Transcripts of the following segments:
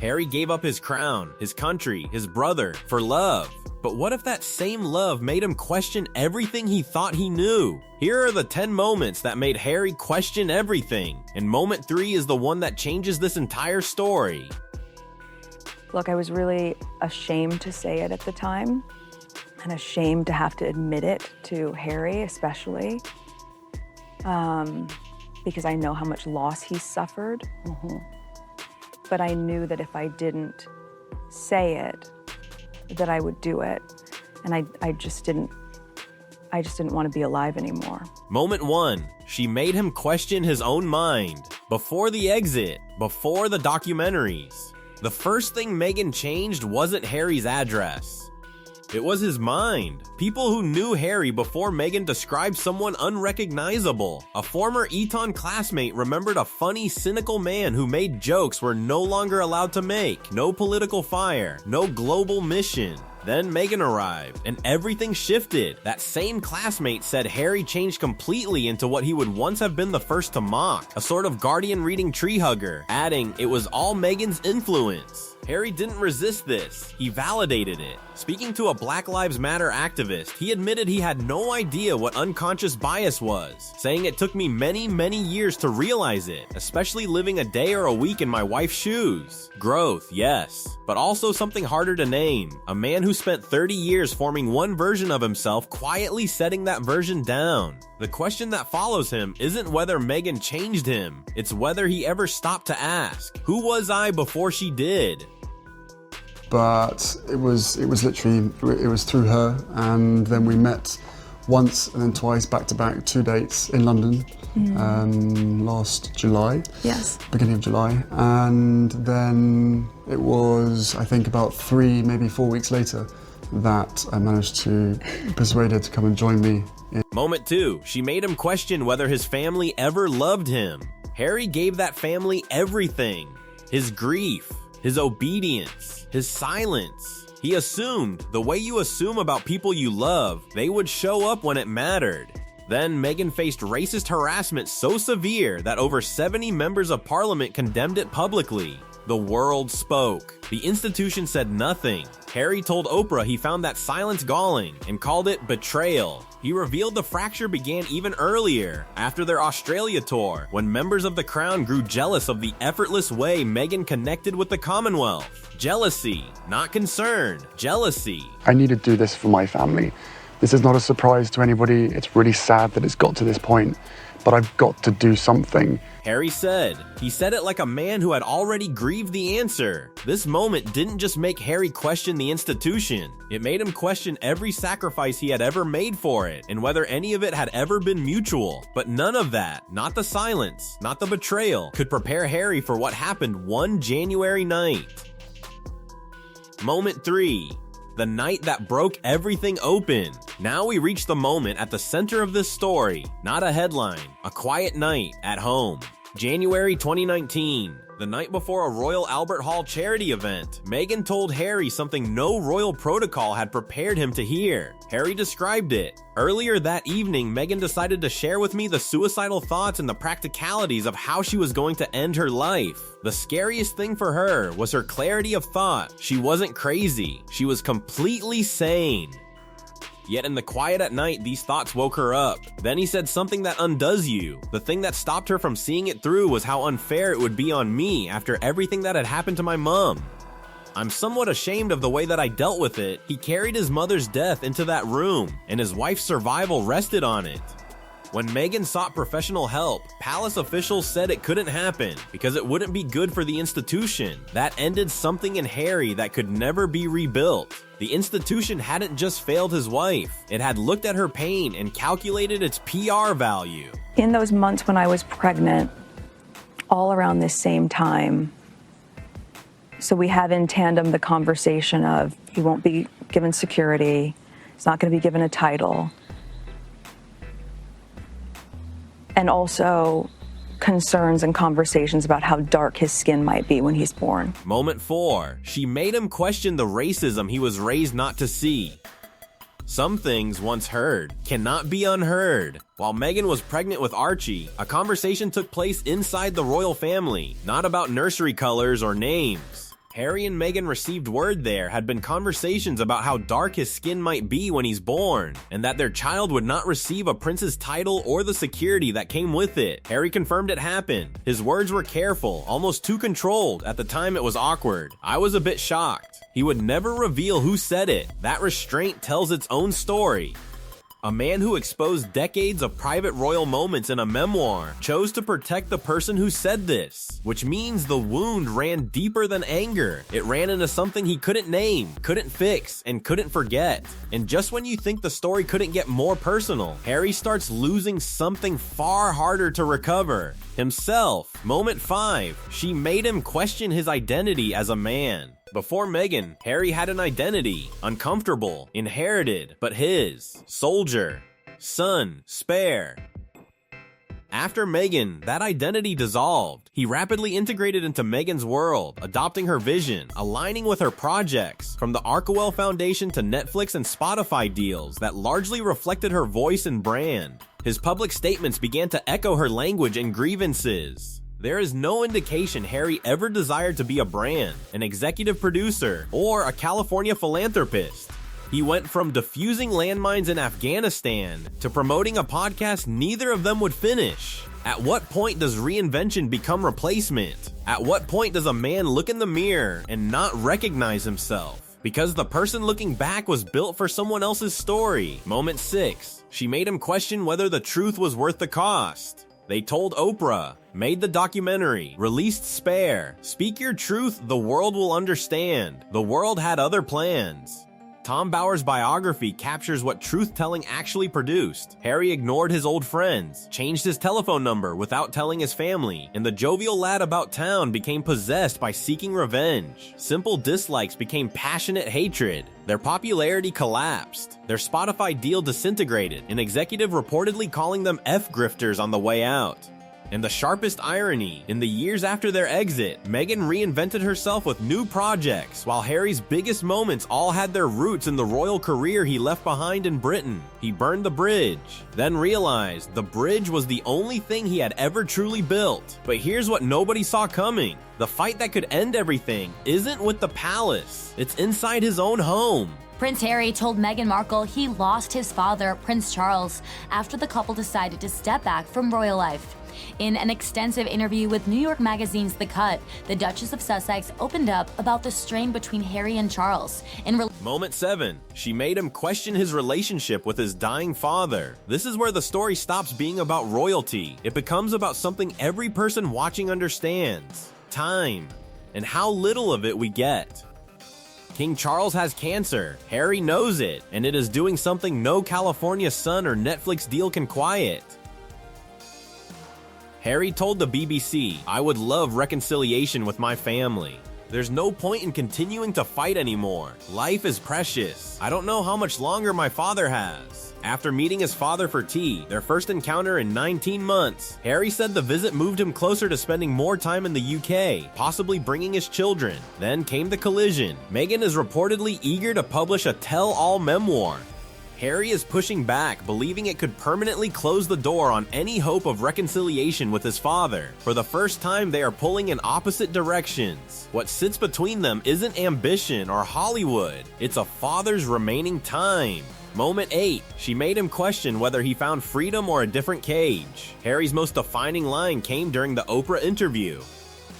Harry gave up his crown, his country, his brother, for love. But what if that same love made him question everything he thought he knew? Here are the 10 moments that made Harry question everything, and moment 3 is the one that changes this entire story. Look, I was really ashamed to say it at the time, and ashamed to have to admit it to Harry especially, because I know how much loss he's suffered. But I knew that if I didn't say it, that I would do it, and I just didn't want to be alive anymore. Moment 1, she made him question his own mind. Before the exit, before the documentaries, the first thing Meghan changed wasn't Harry's address. It was his mind. People who knew Harry before Meghan described someone unrecognizable. A former Eton classmate remembered a funny, cynical man who made jokes we're no longer allowed to make. No political fire, no global mission. Then Meghan arrived, and everything shifted. That same classmate said Harry changed completely into what he would once have been the first to mock, a sort of guardian reading tree hugger, adding it was all Meghan's influence. Harry didn't resist this, he validated it. Speaking to a Black Lives Matter activist, he admitted he had no idea what unconscious bias was, saying it took me many years to realize it, especially living a day or a week in my wife's shoes. Growth, yes, but also something harder to name. A man who spent 30 years forming one version of himself, quietly setting that version down. The question that follows him isn't whether Meghan changed him, it's whether he ever stopped to ask, who was I before she did? But it was literally, it was through her, and then we met once and then twice, back to back, 2 dates in London, last July. Yes. Beginning of July. And then it was, I think, about 3, maybe 4 weeks later that I managed to persuade her to come and join me. Moment 2, she made him question whether his family ever loved him. Harry gave that family everything. His grief, his obedience, his silence. He assumed, the way you assume about people you love, they would show up when it mattered. Then Meghan faced racist harassment so severe that over 70 members of parliament condemned it publicly. The world spoke. The institution said nothing. Harry told Oprah he found that silence galling and called it betrayal. He revealed the fracture began even earlier, after their Australia tour, when members of the Crown grew jealous of the effortless way Meghan connected with the Commonwealth. Jealousy, not concern, jealousy. I need to do this for my family. This is not a surprise to anybody. It's really sad that it's got to this point, but I've got to do something. Harry said. He said it like a man who had already grieved the answer. This moment didn't just make Harry question the institution. It made him question every sacrifice he had ever made for it, and whether any of it had ever been mutual. But none of that, not the silence, not the betrayal, could prepare Harry for what happened one January night. Moment 3. The night that broke everything open. Now we reach the moment at the center of this story. Not a headline, a quiet night at home. January 2019, the night before a Royal Albert Hall charity event, Meghan told Harry something no royal protocol had prepared him to hear. Harry described it. Earlier that evening, Meghan decided to share with me the suicidal thoughts and the practicalities of how she was going to end her life. The scariest thing for her was her clarity of thought. She wasn't crazy. She was completely sane. Yet in the quiet at night, these thoughts woke her up. Then he said something that undoes you. The thing that stopped her from seeing it through was how unfair it would be on me after everything that had happened to my mom. I'm somewhat ashamed of the way that I dealt with it. He carried his mother's death into that room, and his wife's survival rested on it. When Meghan sought professional help, palace officials said it couldn't happen because it wouldn't be good for the institution. That ended something in Harry that could never be rebuilt. The institution hadn't just failed his wife, it had looked at her pain and calculated its PR value. In those months when I was pregnant, all around this same time, so we have in tandem the conversation of he won't be given security, he's not going to be given a title, and also concerns and conversations about how dark his skin might be when he's born. Moment 4. She made him question the racism he was raised not to see. Some things once heard cannot be unheard. While Meghan was pregnant with Archie, a conversation took place inside the royal family, not about nursery colors or names. Harry and Meghan received word there had been conversations about how dark his skin might be when he's born, and that their child would not receive a prince's title or the security that came with it. Harry confirmed it happened. His words were careful, almost too controlled. At the time, it was awkward. I was a bit shocked. He would never reveal who said it. That restraint tells its own story. A man who exposed decades of private royal moments in a memoir chose to protect the person who said this, which means the wound ran deeper than anger. It ran into something he couldn't name, couldn't fix, and couldn't forget. And just when you think the story couldn't get more personal, Harry starts losing something far harder to recover: himself. Moment 5. She made him question his identity as a man. Before Meghan, Harry had an identity, uncomfortable, inherited, but his: soldier, son, spare. After Meghan, that identity dissolved. He rapidly integrated into Meghan's world, adopting her vision, aligning with her projects, from the Arkewell Foundation to Netflix and Spotify deals that largely reflected her voice and brand. His public statements began to echo her language and grievances. There is no indication Harry ever desired to be a brand, an executive producer, or a California philanthropist. He went from defusing landmines in Afghanistan to promoting a podcast neither of them would finish. At what point does reinvention become replacement? At what point does a man look in the mirror and not recognize himself? Because the person looking back was built for someone else's story. Moment 6. She made him question whether the truth was worth the cost. They told Oprah, made the documentary, released Spare. Speak your truth, the world will understand. The world had other plans. Tom Bower's biography captures what truth-telling actually produced. Harry ignored his old friends, changed his telephone number without telling his family, and the jovial lad about town became possessed by seeking revenge. Simple dislikes became passionate hatred. Their popularity collapsed. Their Spotify deal disintegrated, an executive reportedly calling them F-grifters on the way out. And the sharpest irony, in the years after their exit, Meghan reinvented herself with new projects, while Harry's biggest moments all had their roots in the royal career he left behind in Britain. He burned the bridge, then realized the bridge was the only thing he had ever truly built. But here's what nobody saw coming. The fight that could end everything isn't with the palace, it's inside his own home. Prince Harry told Meghan Markle he lost his father, Prince Charles, after the couple decided to step back from royal life. In an extensive interview with New York Magazine's The Cut, the Duchess of Sussex opened up about the strain between Harry and Charles. Moment 7. She made him question his relationship with his dying father. This is where the story stops being about royalty. It becomes about something every person watching understands: time, and how little of it we get. King Charles has cancer. Harry knows it, and it is doing something no California sun or Netflix deal can quiet. Harry told the BBC, "I would love reconciliation with my family. There's no point in continuing to fight anymore. Life is precious. I don't know how much longer my father has." After meeting his father for tea, their first encounter in 19 months, Harry said the visit moved him closer to spending more time in the UK, possibly bringing his children. Then came the collision. Meghan is reportedly eager to publish a tell-all memoir. Harry is pushing back, believing it could permanently close the door on any hope of reconciliation with his father. For the first time, they are pulling in opposite directions. What sits between them isn't ambition or Hollywood, it's a father's remaining time. Moment 8. She made him question whether he found freedom or a different cage. Harry's most defining line came during the Oprah interview.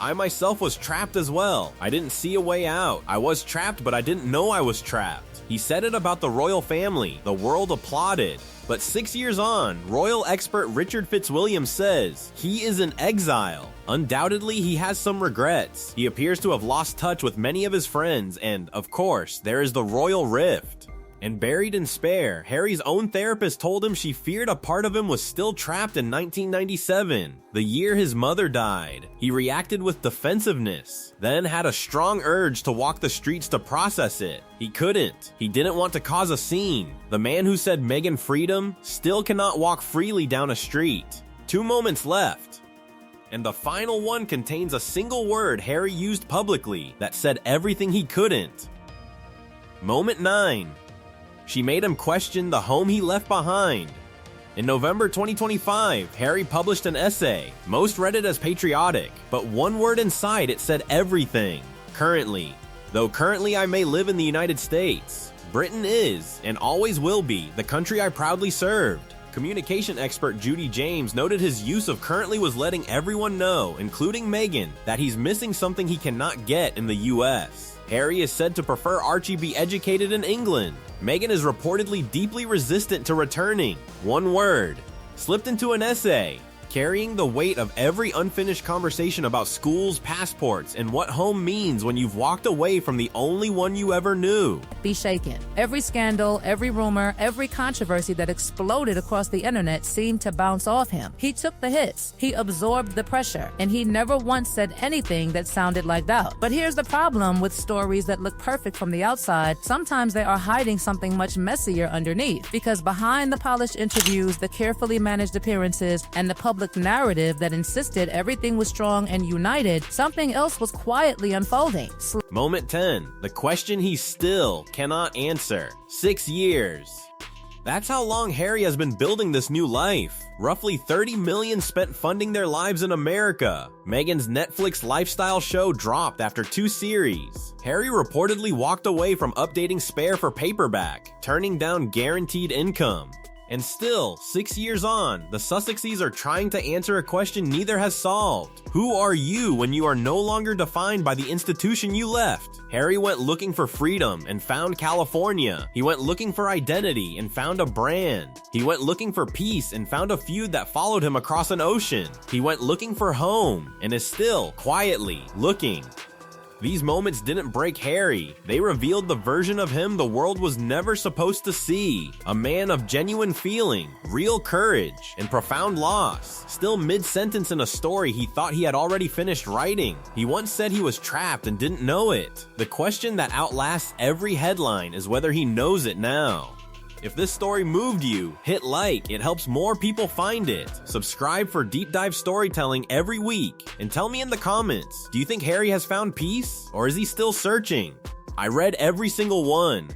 "I myself was trapped as well. I didn't see a way out. I was trapped, but I didn't know I was trapped." He said it about the royal family. The world applauded. But 6 years on, royal expert Richard Fitzwilliam says he is in exile. Undoubtedly, he has some regrets. He appears to have lost touch with many of his friends, and, of course, there is the royal rift. And buried in Spare, Harry's own therapist told him she feared a part of him was still trapped in 1997, the year his mother died. He reacted with defensiveness, then had a strong urge to walk the streets to process it. He couldn't. He didn't want to cause a scene. The man who said Meghan freedom still cannot walk freely down a street. 2 moments left. And the final one contains a single word Harry used publicly that said everything he couldn't. Moment 9. She made him question the home he left behind. In November 2025, Harry published an essay. Most read it as patriotic, but one word inside it said everything: Currently. Though currently I may live in the United States, Britain is, and always will be, the country I proudly served. Communication expert Judy James noted his use of currently was letting everyone know, including Meghan, that he's missing something he cannot get in the US. Harry is said to prefer Archie be educated in England. Meghan is reportedly deeply resistant to returning. One word. Slipped into an essay. Carrying the weight of every unfinished conversation about schools, passports, and what home means when you've walked away from the only one you ever knew. Be shaken. Every scandal, every rumor, every controversy that exploded across the internet seemed to bounce off him. He took the hits, he absorbed the pressure, and he never once said anything that sounded like doubt. But here's the problem with stories that look perfect from the outside. Sometimes they are hiding something much messier underneath, because behind the polished interviews, the carefully managed appearances, and the public narrative that insisted everything was strong and united, something else was quietly unfolding. Moment 10. The question he still cannot answer. 6 years. That's how long Harry has been building this new life. Roughly $30 million spent funding their lives in America. Meghan's Netflix lifestyle show dropped after 2 series. Harry reportedly walked away from updating Spare for paperback, turning down guaranteed income. And still, 6 years on, the Sussexes are trying to answer a question neither has solved. Who are you when you are no longer defined by the institution you left? Harry went looking for freedom and found California. He went looking for identity and found a brand. He went looking for peace and found a feud that followed him across an ocean. He went looking for home and is still quietly looking. These moments didn't break Harry. They revealed the version of him the world was never supposed to see. A man of genuine feeling, real courage, and profound loss. Still mid-sentence in a story he thought he had already finished writing. He once said he was trapped and didn't know it. The question that outlasts every headline is whether he knows it now. If this story moved you, hit like, it helps more people find it. Subscribe for deep dive storytelling every week. And tell me in the comments, do you think Harry has found peace? Or is he still searching? I read every single one.